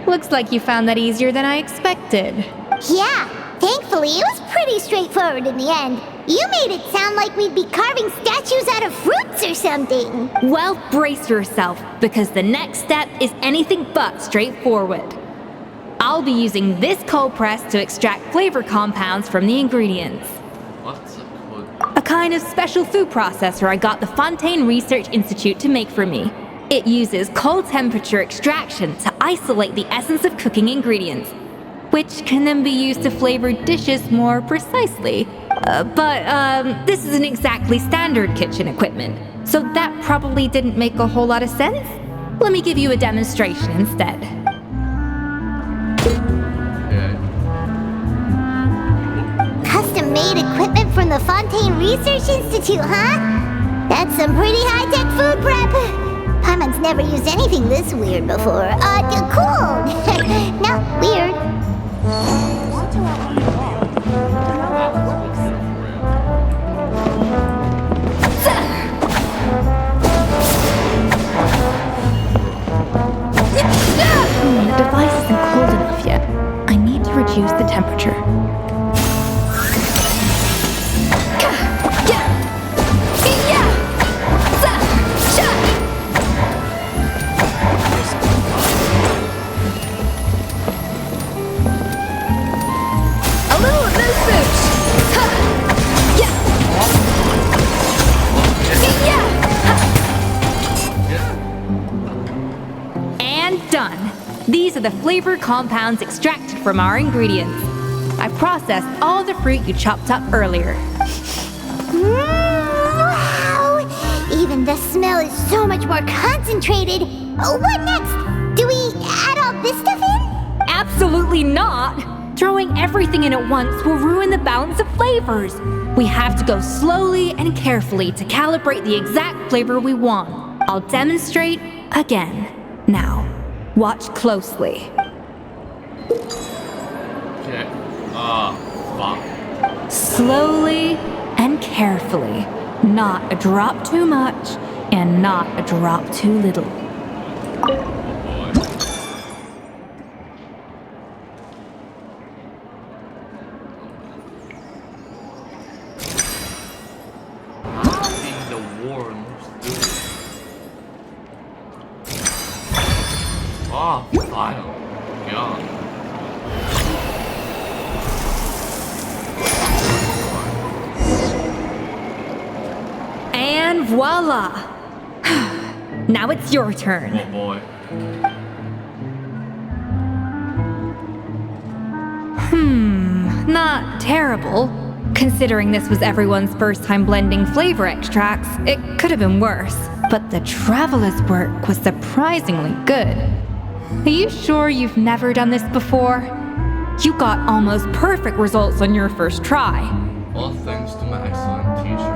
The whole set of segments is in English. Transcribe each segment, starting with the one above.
Looks like you found that easier than I expected. Yeah, thankfully it was pretty straightforward in the end. You made it sound like we'd be carving statues out of fruits or something. Well, brace yourself, because the next step is anything but straightforward. I'll be using this cold press to extract flavor compounds from the ingredients. What's a cold? A kind of special food processor I got the Fontaine Research Institute to make for me. It uses cold temperature extraction to isolate the essence of cooking ingredients, which can then be used to flavor dishes more precisely. But this isn't exactly standard kitchen equipment, so that probably didn't make a whole lot of sense. Let me give you a demonstration instead. Okay. Custom-made equipment from the Fontaine Research Institute, huh? That's some pretty high-tech food prep. Paimon's never used anything this weird before. Cool. No, weird. The device isn't cold enough yet. I need to reduce the temperature. Done. These are the flavor compounds extracted from our ingredients. I processed all the fruit you chopped up earlier. Wow! Even the smell is so much more concentrated. What next? Do we add all this stuff in? Absolutely not! Throwing everything in at once will ruin the balance of flavors. We have to go slowly and carefully to calibrate the exact flavor we want. I'll demonstrate again. Now. Watch closely. Okay. Fuck. Slowly and carefully. Not a drop too much, and not a drop too little. Oh boy. Being the warm. Oh, file. God. And voila! Now it's your turn. Oh boy. Not terrible. Considering this was everyone's first time blending flavor extracts, it could have been worse. But the traveler's work was surprisingly good. Are you sure you've never done this before? You got almost perfect results on your first try. All thanks to my excellent teacher.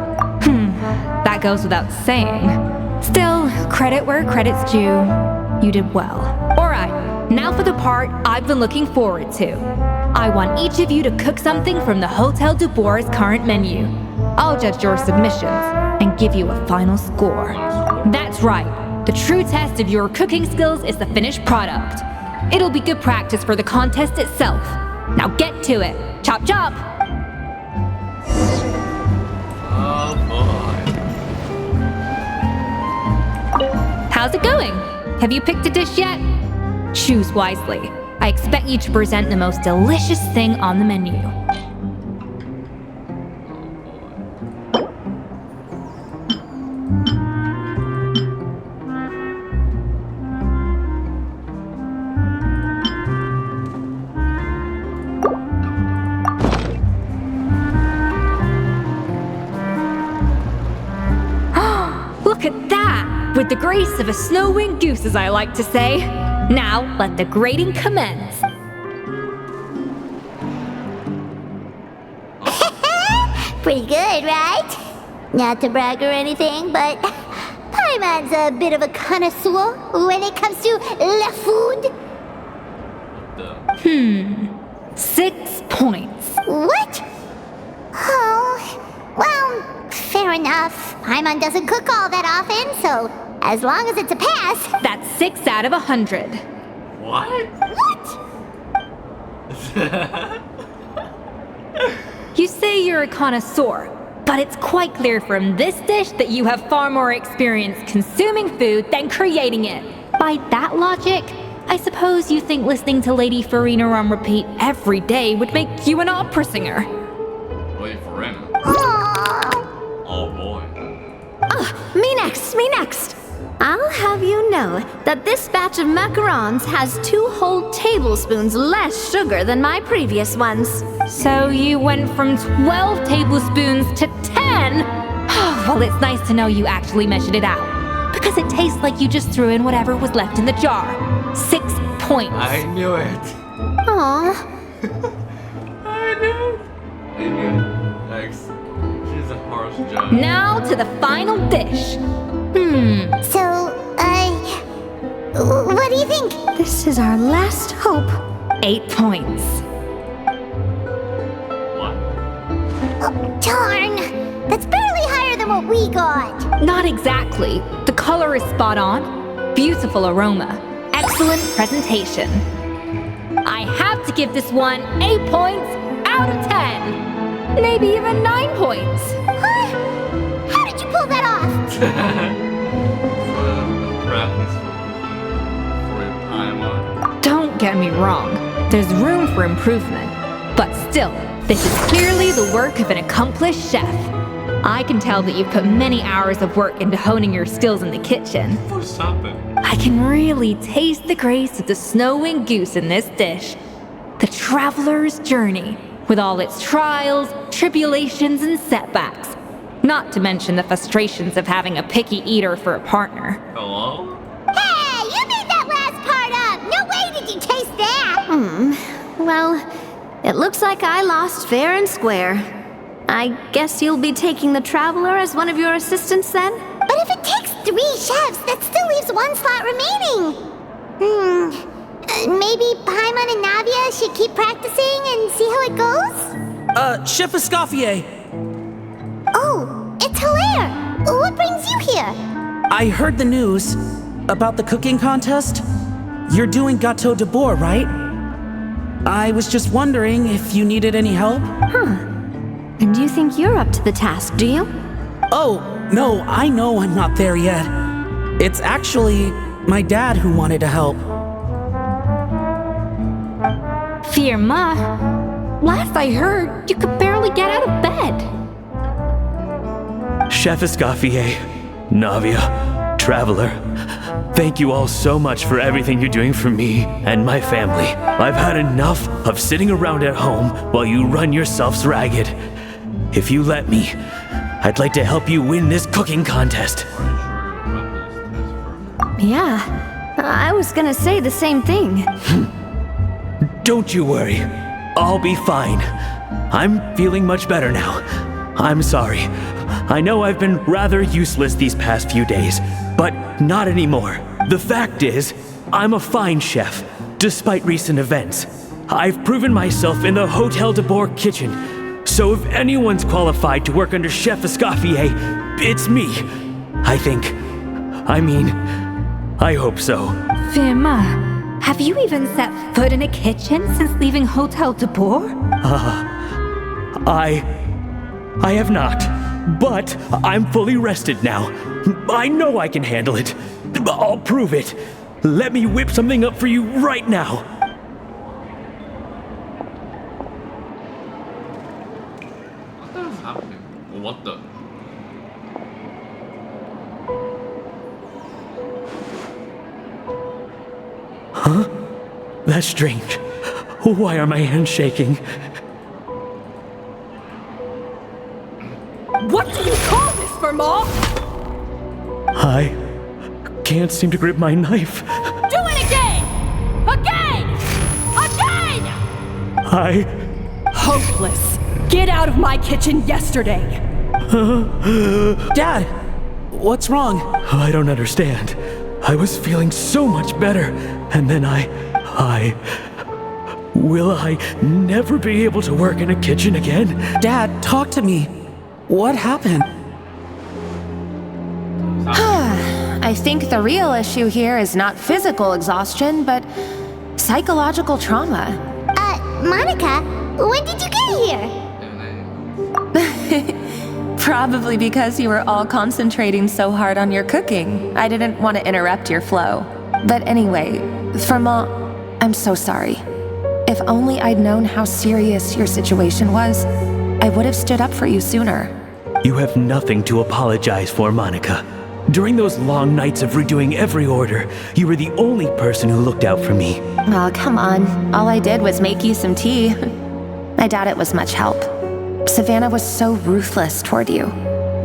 That goes without saying. Still, credit where credit's due. You did well. Alright, now for the part I've been looking forward to. I want each of you to cook something from the Hotel du Bois' current menu. I'll judge your submissions and give you a final score. That's right. The true test of your cooking skills is the finished product. It'll be good practice for the contest itself. Now get to it. Chop chop! Oh boy. How's it going? Have you picked a dish yet? Choose wisely. I expect you to present the most delicious thing on the menu. Look at that! With the grace of a snow-winged goose, as I like to say. Now, let the grating commence. Pretty good, right? Not to brag or anything, but Paimon's a bit of a connoisseur when it comes to la food. What the? 6 points. What? Oh, well, fair enough. Paimon doesn't cook all that often, so as long as it's a pass. That's 6 out of 100. What? What? You say you're a connoisseur, but it's quite clear from this dish that you have far more experience consuming food than creating it. By that logic, I suppose you think listening to Lady Farina on repeat every day would make you an opera singer. Wait for Anna. Aww. Oh boy. Me next. I'll have you know that this batch of macarons has 2 whole tablespoons less sugar than my previous ones. So you went from 12 tablespoons to 10? Well, it's nice to know you actually measured it out. Because it tastes like you just threw in whatever was left in the jar. 6 points. I knew it. Aw, I knew it. I knew it. Thanks. She's a harsh judge. Now to the final dish. So, what do you think? this is our last hope. 8 points. What? Oh, darn. That's barely higher than what we got. Not exactly. The color is spot on. Beautiful aroma. Excellent presentation. I have to give this one 8 points out of 10. Maybe even 9 points. Huh? How did you pull that off? Practice for your time. Don't get me wrong. There's room for improvement. But still, this is clearly the work of an accomplished chef. I can tell that you've put many hours of work into honing your skills in the kitchen. What's happening? I can really taste the grace of the snow-winged goose in this dish. The traveler's journey, with all its trials, tribulations, and setbacks. Not to mention the frustrations of having a picky eater for a partner. Hello? Hey, you made that last part up. No way did you taste that. Well, it looks like I lost fair and square. I guess you'll be taking the Traveler as one of your assistants then? But if it takes 3 chefs, that still leaves 1 slot remaining. Maybe Paimon and Navia should keep practicing and see how it goes? Chef Escoffier, Oh, it's Hilaire. What brings you here? I heard the news about the cooking contest. You're doing gâteau de bois, right? I was just wondering if you needed any help. And you think you're up to the task, do you? Oh, no, I know I'm not there yet. It's actually my dad who wanted to help. Firma, last I heard, you could barely get out of bed. Chef Escoffier, Navia, Traveler, thank you all so much for everything you're doing for me and my family. I've had enough of sitting around at home while you run yourselves ragged. If you let me, I'd like to help you win this cooking contest. Yeah, I was gonna say the same thing. Don't you worry, I'll be fine. I'm feeling much better now. I'm sorry. I know I've been rather useless these past few days, but not anymore. The fact is, I'm a fine chef, despite recent events. I've proven myself in the Hotel de Bourg kitchen, so if anyone's qualified to work under Chef Escoffier, it's me. I think. I mean, I hope so. Firma, have you even set foot in a kitchen since leaving Hotel de Bourg? I have not, but I'm fully rested now. I know I can handle it. I'll prove it. Let me whip something up for you right now. What the hell is happening? What the? That's strange. Why are my hands shaking? What do you call this, Firma? I can't seem to grip my knife. Do it again! Again! Again! Hopeless. Get out of my kitchen yesterday. Dad, what's wrong? I don't understand. I was feeling so much better, and then Will I never be able to work in a kitchen again? Dad, talk to me. What happened? I think the real issue here is not physical exhaustion, but psychological trauma. Monica, when did you get here? Probably because you were all concentrating so hard on your cooking. I didn't want to interrupt your flow. But anyway, I'm so sorry. If only I'd known how serious your situation was, I would have stood up for you sooner. You have nothing to apologize for, Monica. During those long nights of redoing every order, you were the only person who looked out for me. Oh, come on. All I did was make you some tea. I doubt it was much help. Savannah was so ruthless toward you.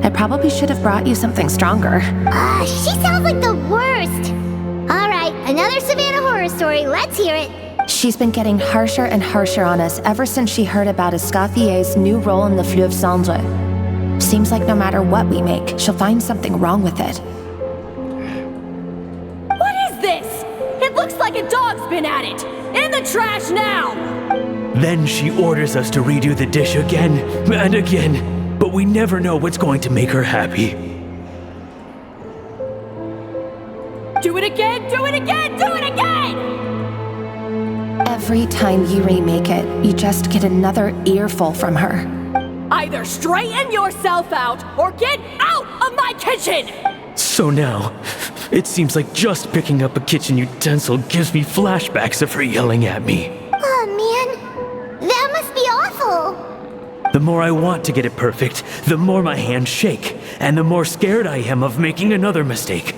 I probably should have brought you something stronger. She sounds like the worst. All right, another Savannah horror story. Let's hear it. She's been getting harsher and harsher on us ever since she heard about Escoffier's new role in the Fleuve Cendre. Seems like no matter what we make, she'll find something wrong with it. What is this? It looks like a dog's been at it! In the trash now! Then she orders us to redo the dish again and again, but we never know what's going to make her happy. Do it again! Do it again! Do it again! Every time you remake it, you just get another earful from her. Either straighten yourself out or get out of my kitchen! So now, it seems like just picking up a kitchen utensil gives me flashbacks of her yelling at me. Oh man, that must be awful. The more I want to get it perfect, the more my hands shake, and the more scared I am of making another mistake.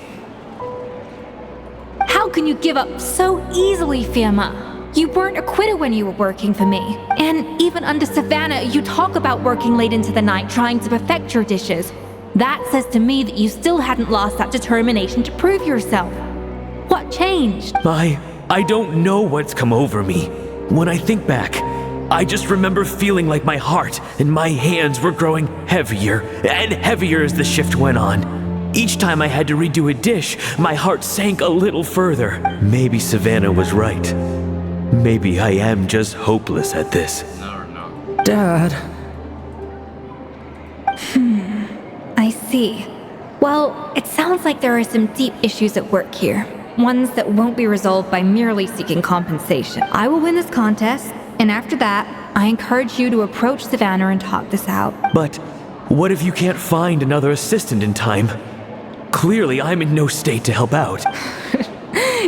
How can you give up so easily, Firma? You weren't a quitter when you were working for me. And even under Savannah, you talk about working late into the night trying to perfect your dishes. That says to me that you still hadn't lost that determination to prove yourself. What changed? I don't know what's come over me. When I think back, I just remember feeling like my heart and my hands were growing heavier and heavier as the shift went on. Each time I had to redo a dish, my heart sank a little further. Maybe Savannah was right. Maybe I am just hopeless at this. No. Dad. I see. Well, it sounds like there are some deep issues at work here. Ones that won't be resolved by merely seeking compensation. I will win this contest, and after that, I encourage you to approach Savannah and talk this out. But what if you can't find another assistant in time? Clearly, I'm in no state to help out.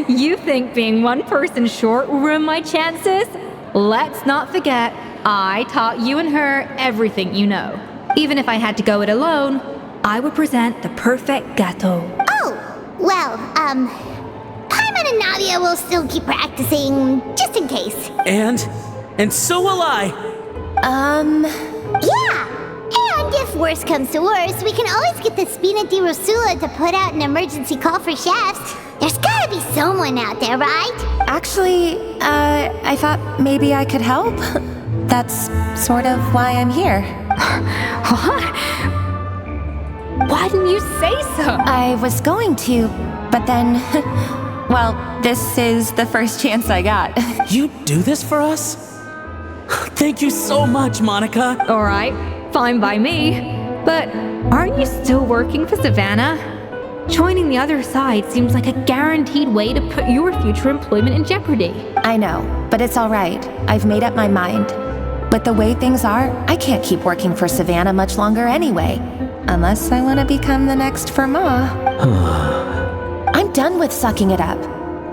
You think being one person short will ruin my chances? Let's not forget, I taught you and her everything you know. Even if I had to go it alone, I would present the perfect gâteau. Oh, well, Paimon and Nadia will still keep practicing, just in case. And so will I. Yeah, and if worse comes to worse, we can always get the Spina di Rosula to put out an emergency call for chefs. There's gotta be someone out there, right? Actually, I thought maybe I could help. That's sort of why I'm here. What? Why didn't you say so? I was going to, but then, well, this is the first chance I got. You do this for us? Thank you so much, Monica. All right, fine by me. But aren't you still working for Savannah? Joining the other side seems like a guaranteed way to put your future employment in jeopardy. I know, but it's all right. I've made up my mind. But the way things are, I can't keep working for Savannah much longer anyway. Unless I want to become the next Firma. I'm done with sucking it up.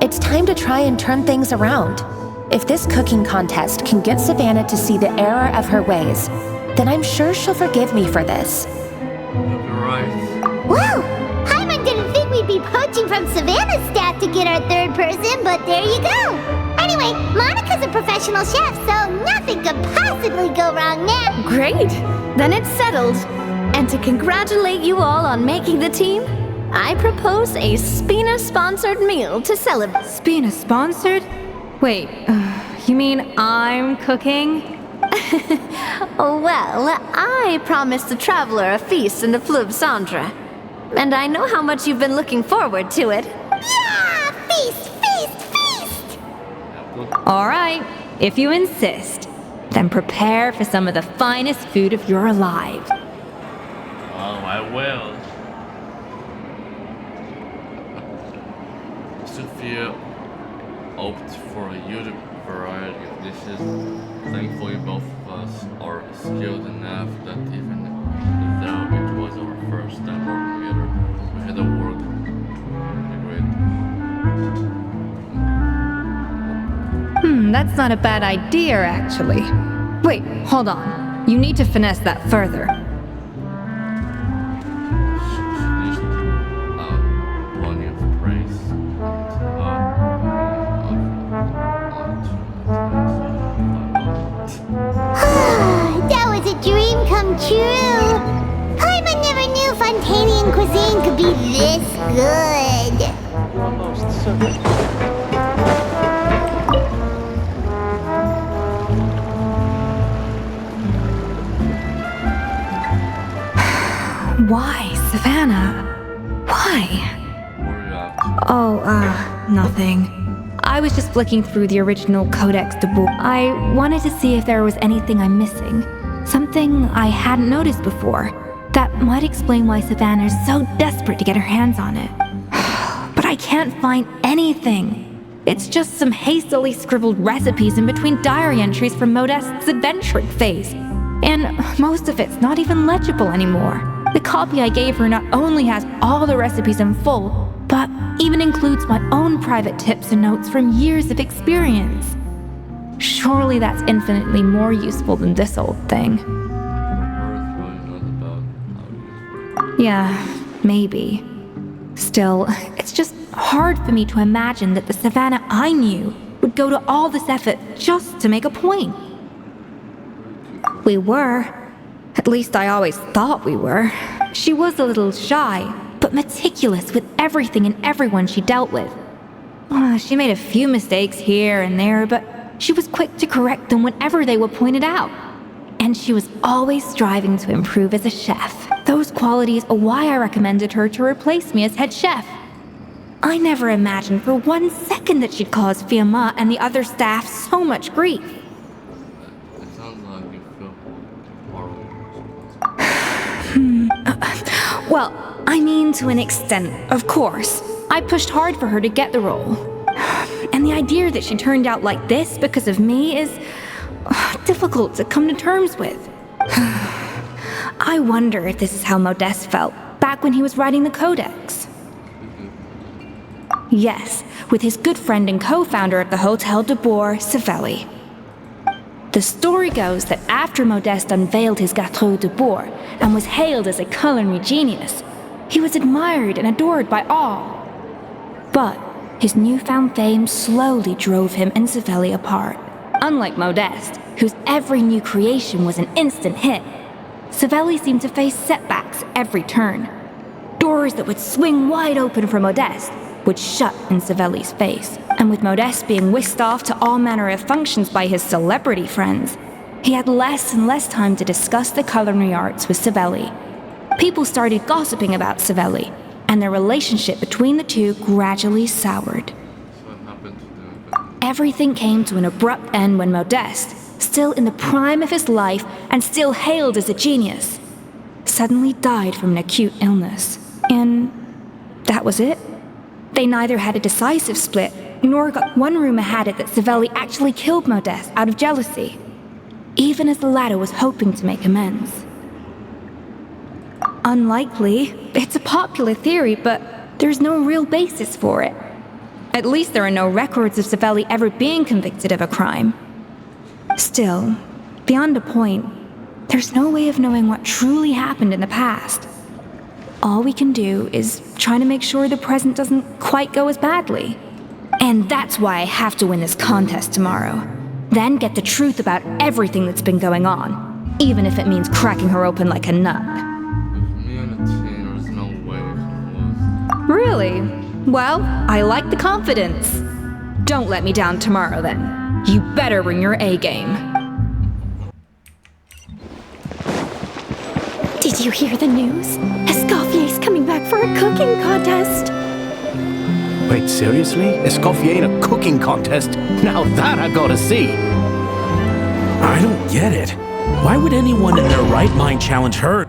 It's time to try and turn things around. If this cooking contest can get Savannah to see the error of her ways, then I'm sure she'll forgive me for this. You're right. Whoa! Paimon didn't think we'd be poaching from Savannah's staff to get our third person, but there you go. Anyway, Monica's a professional chef, so nothing could possibly go wrong now. Great! Then it's settled. And to congratulate you all on making the team, I propose a Spina-sponsored meal to celebrate. Spina sponsored? Wait, you mean I'm cooking? Well, I promised the traveler a feast in the Fleuve Cendre. And I know how much you've been looking forward to it. Yeah! Feast, feast, feast! All right, if you insist, then prepare for some of the finest food if you're alive. Oh, I will. Sophia. opt for a huge variety of dishes. Thankfully, both of us are skilled enough that even though it was our first time working together, we had to work agreed. That's not a bad idea, actually. Wait, hold on. You need to finesse that further. Plenty of praise. That was a dream come true. Paimon never knew Fontanian cuisine could be this good. Why, Savannah? Why? Oh, nothing. I was just flicking through the original Codex de Bois. I wanted to see if there was anything I'm missing. Something I hadn't noticed before. That might explain why Savannah's so desperate to get her hands on it. But I can't find anything. It's just some hastily scribbled recipes in between diary entries from Modeste's adventuring phase. And most of it's not even legible anymore. The copy I gave her not only has all the recipes in full, but even includes my own private tips and notes from years of experience. Surely that's infinitely more useful than this old thing. Yeah, maybe. Still, it's just hard for me to imagine that the Savannah I knew would go to all this effort just to make a point. We were. At least I always thought we were. She was a little shy, but meticulous with everything and everyone she dealt with. She made a few mistakes here and there, but she was quick to correct them whenever they were pointed out. And she was always striving to improve as a chef. Those qualities are why I recommended her to replace me as head chef. I never imagined for 1 second that she'd cause Fiamma and the other staff so much grief. It sounds like you feel horrible. Well, I mean to an extent, of course. I pushed hard for her to get the role. And the idea that she turned out like this because of me is difficult to come to terms with. I wonder if this is how Modeste felt back when he was writing the Codex. Yes, with his good friend and co-founder of the Hotel de Bois, Savelli. The story goes that after Modeste unveiled his Gâteau de Bois and was hailed as a culinary genius, he was admired and adored by all. But his newfound fame slowly drove him and Savelli apart. Unlike Modeste, whose every new creation was an instant hit, Savelli seemed to face setbacks every turn. Doors that would swing wide open for Modeste would shut in Savelli's face. And with Modeste being whisked off to all manner of functions by his celebrity friends, he had less and less time to discuss the culinary arts with Savelli. People started gossiping about Savelli, and their relationship between the two gradually soured. Everything came to an abrupt end when Modeste, still in the prime of his life and still hailed as a genius, suddenly died from an acute illness. And that was it. They neither had a decisive split, nor got one rumor had it that Savelli actually killed Modeste out of jealousy, even as the latter was hoping to make amends. Unlikely. It's a popular theory, but there's no real basis for it. At least there are no records of Savelli ever being convicted of a crime. Still, beyond a point, there's no way of knowing what truly happened in the past. All we can do is try to make sure the present doesn't quite go as badly. And that's why I have to win this contest tomorrow. Then get the truth about everything that's been going on, even if it means cracking her open like a nut. With me on the team, there's no way we can lose. Really? Well, I like the confidence. Don't let me down tomorrow, then. You better bring your A game. Did you hear the news? Escoffier's coming back for a cooking contest. Wait, seriously? Escoffier in a cooking contest? Now that I gotta see. I don't get it. Why would anyone in their right mind challenge her?